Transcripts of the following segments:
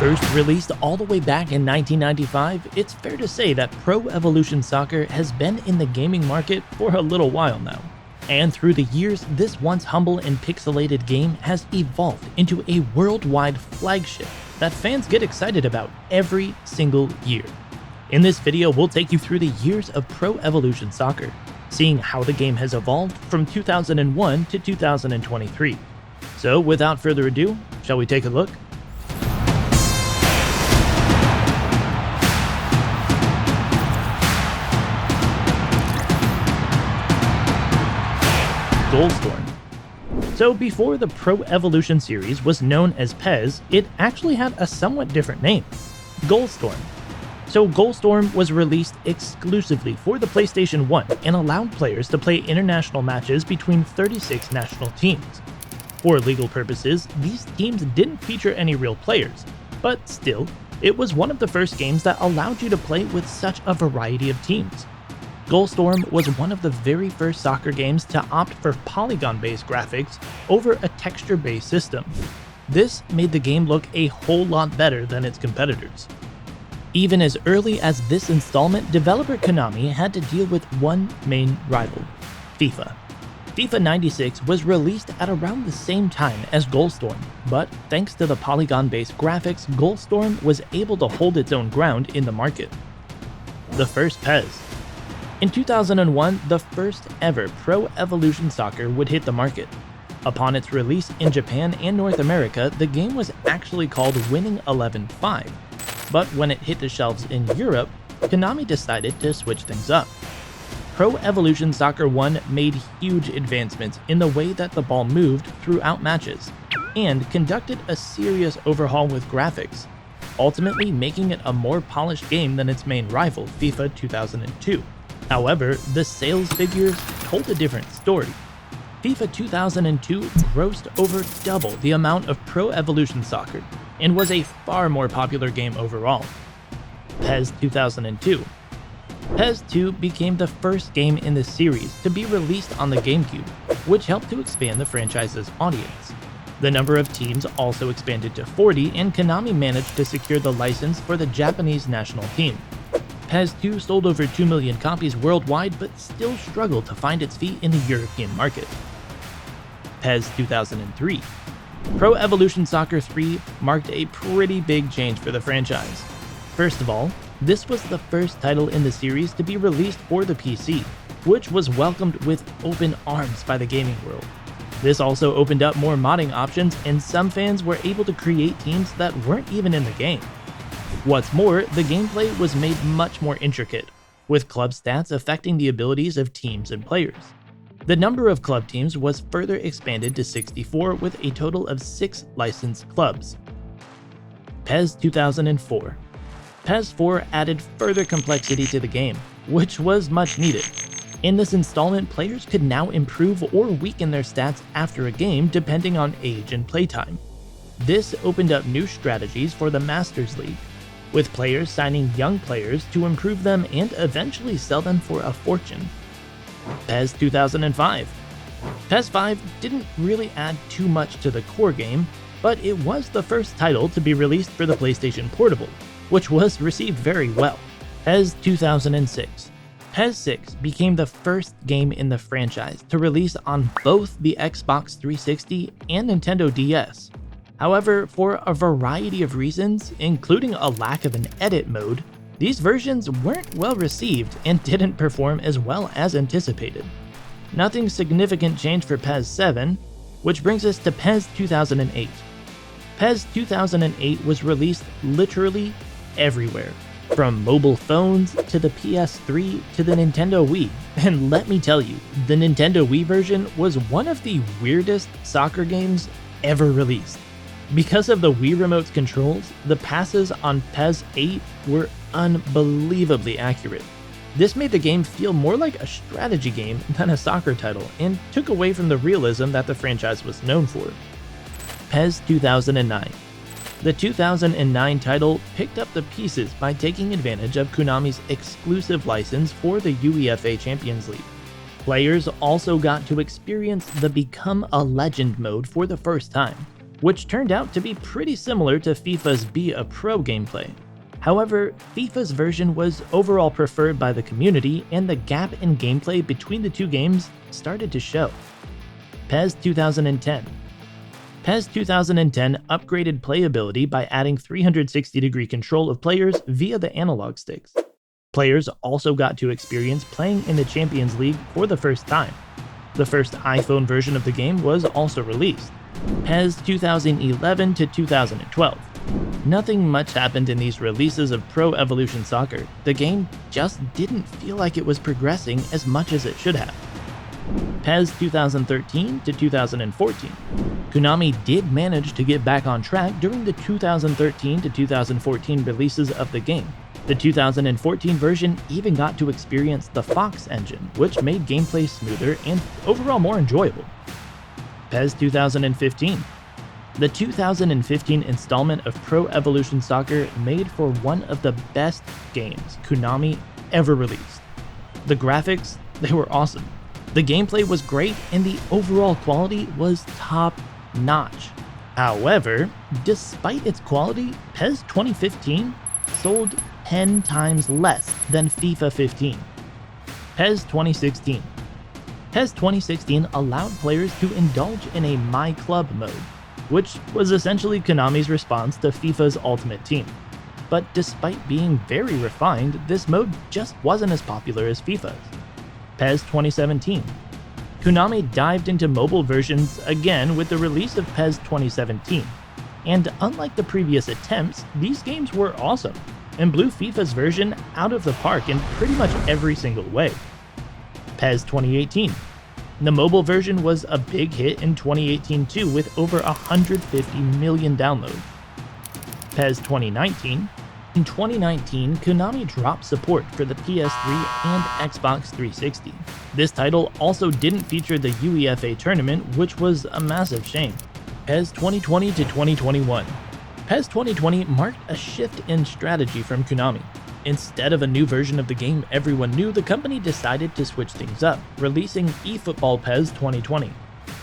First released all the way back in 1995, it's fair to say that Pro Evolution Soccer has been in the gaming market for a little while now. And through the years, this once humble and pixelated game has evolved into a worldwide flagship that fans get excited about every single year. In this video, we'll take you through the years of Pro Evolution Soccer, seeing how the game has evolved from 2001 to 2023. So without further ado, shall we take a look? Goalstorm. So before the Pro Evolution series was known as PES, it actually had a somewhat different name, Goalstorm. So Goalstorm was released exclusively for the PlayStation 1 and allowed players to play international matches between 36 national teams. For legal purposes, these teams didn't feature any real players, but still, it was one of the first games that allowed you to play with such a variety of teams. Goalstorm was one of the very first soccer games to opt for polygon-based graphics over a texture-based system. This made the game look a whole lot better than its competitors. Even as early as this installment, developer Konami had to deal with one main rival, FIFA. FIFA 96 was released at around the same time as Goalstorm, but thanks to the polygon-based graphics, Goalstorm was able to hold its own ground in the market. The first PES. In 2001, the first ever Pro Evolution Soccer would hit the market. Upon its release in Japan and North America, the game was actually called Winning 11-5, but when it hit the shelves in Europe, Konami decided to switch things up. Pro Evolution Soccer 1 made huge advancements in the way that the ball moved throughout matches, and conducted a serious overhaul with graphics, ultimately making it a more polished game than its main rival, FIFA 2002. However, the sales figures told a different story. FIFA 2002 grossed over double the amount of Pro Evolution Soccer, and was a far more popular game overall. PES 2002. PES 2 became the first game in the series to be released on the GameCube, which helped to expand the franchise's audience. The number of teams also expanded to 40, and Konami managed to secure the license for the Japanese national team. PES 2 sold over 2 million copies worldwide, but still struggled to find its feet in the European market. PES 2003. Pro Evolution Soccer 3 marked a pretty big change for the franchise. First of all, this was the first title in the series to be released for the PC, which was welcomed with open arms by the gaming world. This also opened up more modding options, and some fans were able to create teams that weren't even in the game. What's more, the gameplay was made much more intricate, with club stats affecting the abilities of teams and players. The number of club teams was further expanded to 64, with a total of 6 licensed clubs. PES 2004. PES 4 added further complexity to the game, which was much needed. In this installment, players could now improve or weaken their stats after a game depending on age and playtime. This opened up new strategies for the Masters League, with players signing young players to improve them and eventually sell them for a fortune. PES 2005. PES 5 didn't really add too much to the core game, but it was the first title to be released for the PlayStation Portable, which was received very well. PES 2006. PES 6 became the first game in the franchise to release on both the Xbox 360 and Nintendo DS. However, for a variety of reasons, including a lack of an edit mode, these versions weren't well received and didn't perform as well as anticipated. Nothing significant changed for PES 7, which brings us to PES 2008. PES 2008 was released literally everywhere, from mobile phones to the PS3 to the Nintendo Wii, and let me tell you, the Nintendo Wii version was one of the weirdest soccer games ever released. Because of the Wii Remote's controls, the passes on PES 8 were unbelievably accurate. This made the game feel more like a strategy game than a soccer title, and took away from the realism that the franchise was known for. PES 2009. The 2009 title picked up the pieces by taking advantage of Konami's exclusive license for the UEFA Champions League. Players also got to experience the Become a Legend mode for the first time, which turned out to be pretty similar to FIFA's Be a Pro gameplay. However, FIFA's version was overall preferred by the community, and the gap in gameplay between the two games started to show. PES 2010. PES 2010 upgraded playability by adding 360-degree control of players via the analog sticks. Players also got to experience playing in the Champions League for the first time. The first iPhone version of the game was also released. PES 2011 to 2012. Nothing much happened in these releases of Pro Evolution Soccer. The game just didn't feel like it was progressing as much as it should have. PES 2013 to 2014. Konami did manage to get back on track during the 2013 to 2014 releases of the game. The 2014 version even got to experience the Fox engine, which made gameplay smoother and overall more enjoyable. PES 2015. The 2015 installment of Pro Evolution Soccer made for one of the best games Konami ever released. The graphics, they were awesome. The gameplay was great and the overall quality was top-notch. However, despite its quality, PES 2015 sold 10 times less than FIFA 15. PES 2016. PES 2016 allowed players to indulge in a My Club mode, which was essentially Konami's response to FIFA's Ultimate Team. But despite being very refined, this mode just wasn't as popular as FIFA's. PES 2017. Konami dived into mobile versions again with the release of PES 2017, and unlike the previous attempts, these games were awesome and blew FIFA's version out of the park in pretty much every single way. PES 2018. The mobile version was a big hit in 2018 too, with over 150 million downloads. PES 2019. In 2019, Konami dropped support for the PS3 and Xbox 360. This title also didn't feature the UEFA tournament, which was a massive shame. PES 2020 to 2021. PES 2020 marked a shift in strategy from Konami. Instead of a new version of the game everyone knew, the company decided to switch things up, releasing eFootball PES 2020.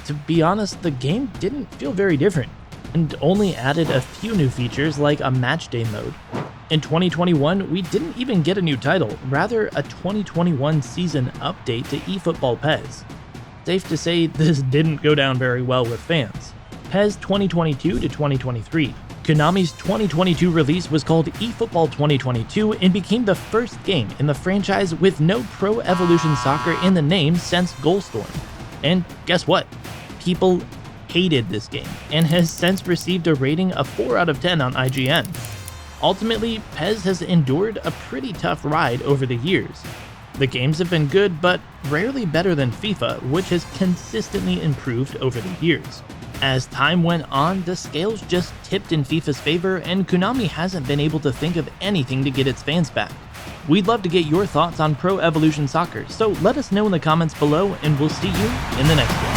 To be honest, the game didn't feel very different, and only added a few new features like a matchday mode. In 2021, we didn't even get a new title, rather a 2021 season update to eFootball PES. Safe to say, this didn't go down very well with fans. PES 2022 to 2023. Konami's 2022 release was called eFootball 2022 and became the first game in the franchise with no Pro Evolution Soccer in the name since Goalstorm. And guess what? People hated this game and has since received a rating of 4 out of 10 on IGN. Ultimately, PES has endured a pretty tough ride over the years. The games have been good, but rarely better than FIFA, which has consistently improved over the years. As time went on, the scales just tipped in FIFA's favor, and Konami hasn't been able to think of anything to get its fans back. We'd love to get your thoughts on Pro Evolution Soccer, so let us know in the comments below, and we'll see you in the next one.